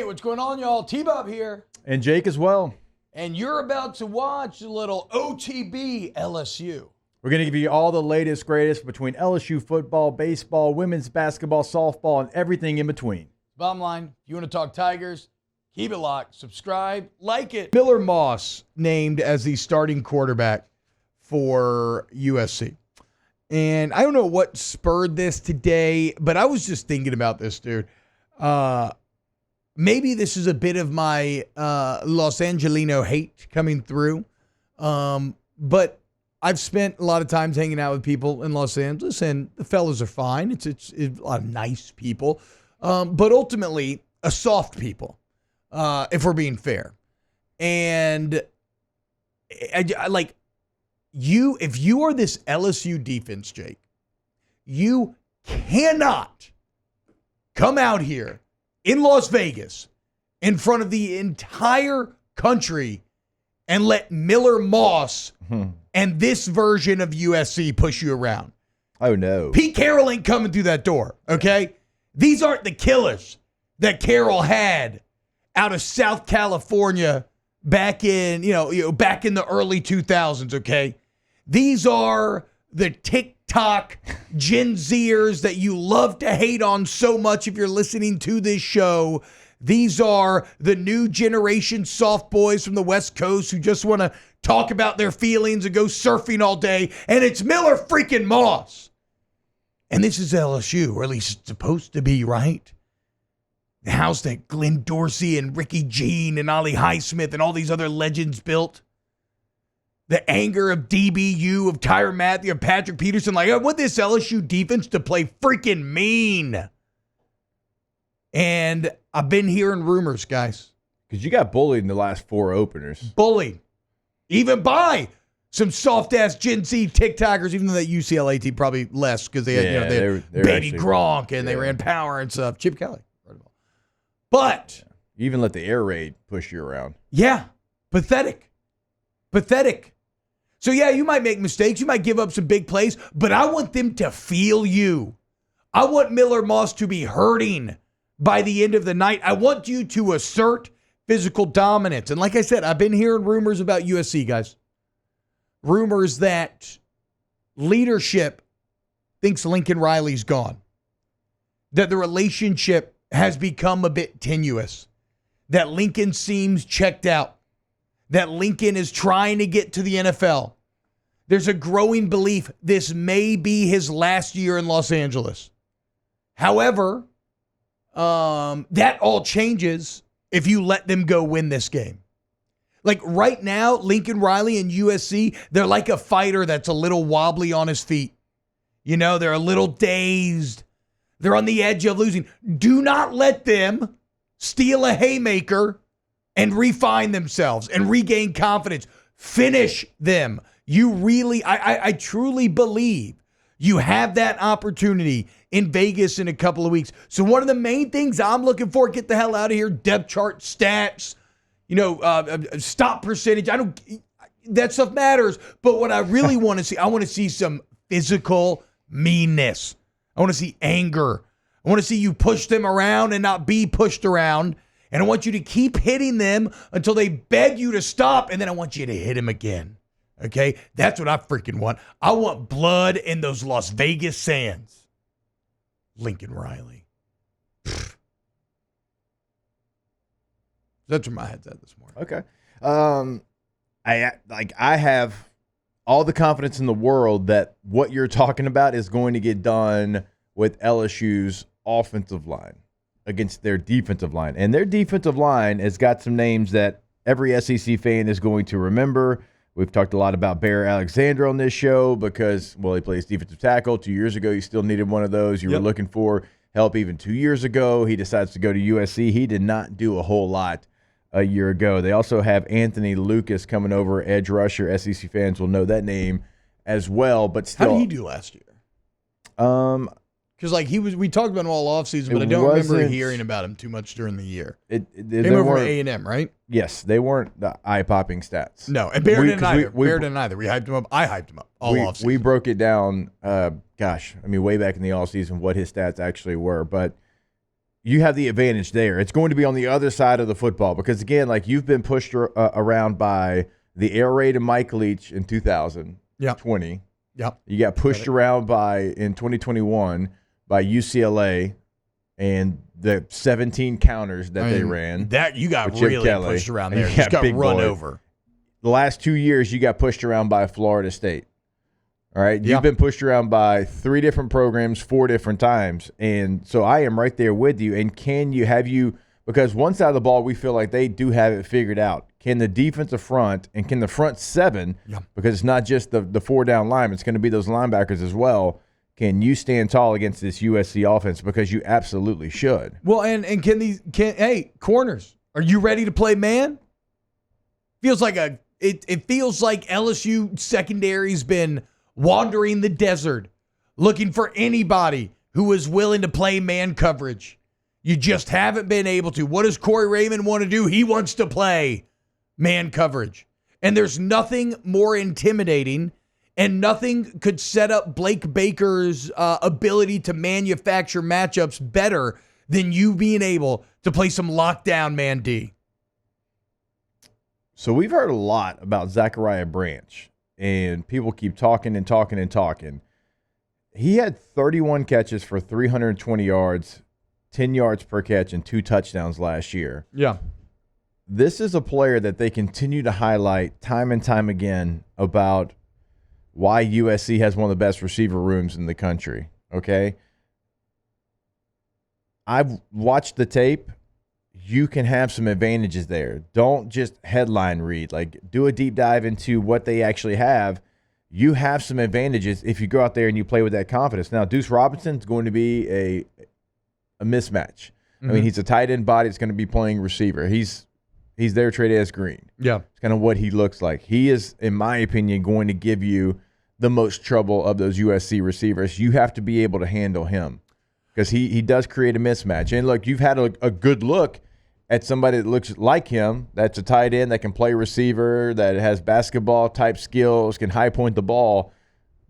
what's going on, y'all? T-Bob here. And Jake as well. And you're about to watch a little OTB LSU. We're going to give you all the latest, greatest between LSU football, baseball, women's basketball, softball, and everything in between. Bottom line, if you want to talk Tigers, keep it locked, subscribe, like it. Miller Moss named as the starting quarterback for USC. And I don't know what spurred this today, but I was just thinking about this, dude. Maybe this is a bit of my Los Angelino hate coming through. But I've spent a lot of times hanging out with people in Los Angeles, and the fellas are fine. It's a lot of nice people. But ultimately, a soft people, if we're being fair. And I like you, if you are this LSU defense, Jake, you cannot come out here in Las Vegas in front of the entire country and let Miller Moss and this version of USC push you around. Oh, no. Pete Carroll ain't coming through that door, okay? These aren't the killers that Carroll had out of South California back in, back in the early 2000s, okay? These are the TikTok Gen Zers that you love to hate on so much if you're listening to this show. These are the new generation soft boys from the West Coast who just want to talk about their feelings and go surfing all day. And it's Miller freaking Moss. And this is LSU, or at least it's supposed to be, right? The house that Glenn Dorsey and Ricky Jean and Ollie Highsmith and all these other legends built. The anger of DBU, of Tyrann Mathieu, of Patrick Peterson. Like, I want this LSU defense to play freaking mean. And I've been hearing rumors, guys. Because you got bullied in the last 4 openers. Bullied. Even by some soft-ass Gen Z TikTokers, even though that UCLA team probably less because they had, they were Baby actually, Gronk and they ran power and stuff. Chip Kelly. But. You even let the air raid push you around. Yeah. Pathetic. So, yeah, you might make mistakes. You might give up some big plays, but I want them to feel you. I want Miller Moss to be hurting by the end of the night. I want you to assert physical dominance. And like I said, I've been hearing rumors about USC, guys. Rumors that leadership thinks Lincoln Riley's gone. That the relationship has become a bit tenuous. That Lincoln seems checked out. That Lincoln is trying to get to the NFL. There's a growing belief this may be his last year in Los Angeles. However, that all changes if you let them go win this game. Like right now, Lincoln Riley and USC, they're like a fighter that's a little wobbly on his feet. They're a little dazed. They're on the edge of losing. Do not let them steal a haymaker and refine themselves and regain confidence. Finish them. You really, I truly believe you have that opportunity in Vegas in a couple of weeks. So one of the main things I'm looking for, get the hell out of here, depth chart stats, stop percentage. That stuff matters. But what I really want to see, I want to see some physical meanness. I want to see anger. I want to see you push them around and not be pushed around. And I want you to keep hitting them until they beg you to stop. And then I want you to hit them again. Okay? That's what I freaking want. I want blood in those Las Vegas sands. Lincoln Riley. That's where my head's at this morning. Okay. I have all the confidence in the world that what you're talking about is going to get done with LSU's offensive line against their defensive line. And their defensive line has got some names that every SEC fan is going to remember. We've talked a lot about Bear Alexander on this show because, well, he plays defensive tackle. 2 years ago, you still needed one of those. You were looking for help even 2 years ago. He decides to go to USC. He did not do a whole lot a year ago. They also have Anthony Lucas coming over, edge rusher. SEC fans will know that name as well. But still, how did he do last year? Because we talked about him all offseason, but I don't remember hearing about him too much during the year. Came over from A&M, right? Yes, they weren't the eye-popping stats. No, and Bear didn't either. Bear didn't either. We hyped him up. I hyped him up all offseason. We broke it down, way back in the offseason, what his stats actually were. But you have the advantage there. It's going to be on the other side of the football because, again, like you've been pushed around by the air raid of Mike Leach in 2020. Yep. You got pushed around in 2021 by UCLA and the 17 counters that they ran. That you got really pushed around there. You just got run over. The last 2 years, you got pushed around by Florida State. All right? You've been pushed around by 3 different programs 4 different times. And so I am right there with you. And because one side of the ball, we feel like they do have it figured out. Can the defensive front and can the front 7, because it's not just the 4 down line, it's going to be those linebackers as well. Can you stand tall against this USC offense? Because you absolutely should. Well, and hey, corners, are you ready to play man? It feels like LSU secondary's been wandering the desert looking for anybody who is willing to play man coverage. You just haven't been able to. What does Corey Raymond want to do? He wants to play man coverage. And there's nothing more intimidating and nothing could set up Blake Baker's ability to manufacture matchups better than you being able to play some lockdown man D. So we've heard a lot about Zachariah Branch, and people keep talking and talking and talking. He had 31 catches for 320 yards, 10 yards per catch, and 2 touchdowns last year. Yeah. This is a player that they continue to highlight time and time again about why USC has one of the best receiver rooms in the country, okay? I've watched the tape. You can have some advantages there. Don't just headline read. Like, do a deep dive into what they actually have. You have some advantages if you go out there and you play with that confidence. Now, Deuce Robinson's going to be a mismatch. I mean, he's a tight end body that's going to be playing receiver. He's there traded as green. Yeah. It's kind of what he looks like. He is, in my opinion, going to give you the most trouble of those USC receivers. You have to be able to handle him because he does create a mismatch. And, look, you've had a good look at somebody that looks like him, that's a tight end, that can play receiver, that has basketball-type skills, can high point the ball.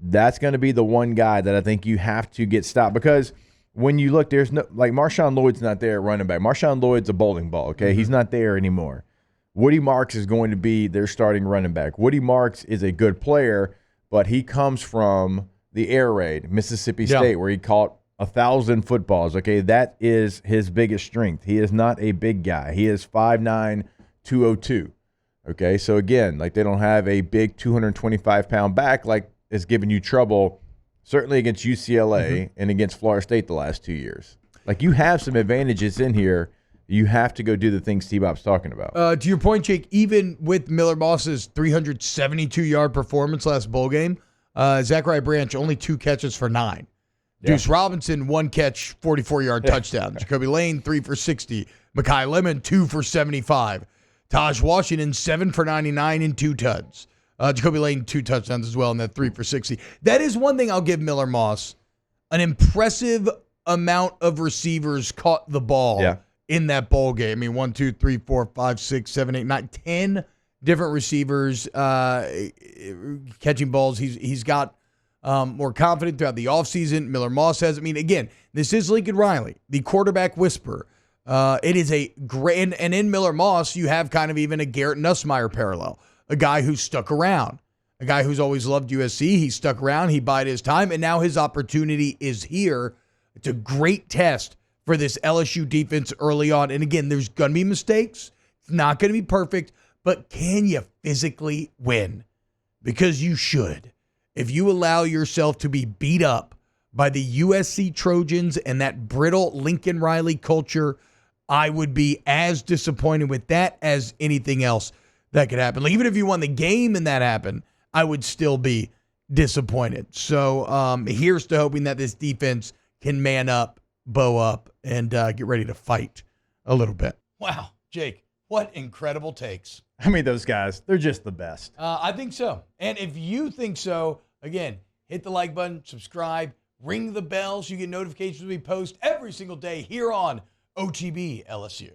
That's going to be the one guy that I think you have to get stopped because when you look, there's no – like Marshawn Lloyd's not there at running back. Marshawn Lloyd's a bowling ball, okay? He's not there anymore. Woody Marks is going to be their starting running back. Woody Marks is a good player, but he comes from the air raid, Mississippi State, where he caught 1,000 footballs, okay? That is his biggest strength. He is not a big guy. He is 5'9", 202, okay? So, again, like they don't have a big 225-pound back like is giving you trouble, certainly against UCLA and against Florida State the last 2 years. Like, you have some advantages in here. You have to go do the things T-Bop's talking about. To your point, Jake, even with Miller Moss's 372-yard performance last bowl game, Zachariah Branch only 2 catches for 9. Yeah. Deuce Robinson, 1 catch, 44-yard touchdown. Jacoby Lane, 3 for 60. Mekhi Lemon, 2 for 75. Taj Washington, 7 for 99 and 2 tuds. Jacoby Lane, 2 touchdowns as well, and that 3 for 60. That is one thing I'll give Miller Moss. An impressive amount of receivers caught the ball in that bowl game. I mean, 1, 2, 3, 4, 5, 6, 7, 8, 9, 10 different receivers catching balls. He's got more confident throughout the offseason. Miller Moss has. I mean, again, this is Lincoln Riley, the quarterback whisperer. It is a great, and in Miller Moss, you have kind of even a Garrett Nussmeier parallel, a guy who's stuck around, a guy who's always loved USC. He stuck around, he bided his time, and now his opportunity is here. It's a great test for this LSU defense early on. And again, there's going to be mistakes. It's not going to be perfect, but can you physically win? Because you should. If you allow yourself to be beat up by the USC Trojans and that brittle Lincoln Riley culture, I would be as disappointed with that as anything else that could happen. Like, even if you won the game and that happened, I would still be disappointed. So here's to hoping that this defense can man up, bow up, and get ready to fight a little bit. Wow, Jake, what incredible takes. I mean, those guys, they're just the best. I think so. And if you think so, again, hit the like button, subscribe, ring the bell so you get notifications when we post every single day here on OTB LSU.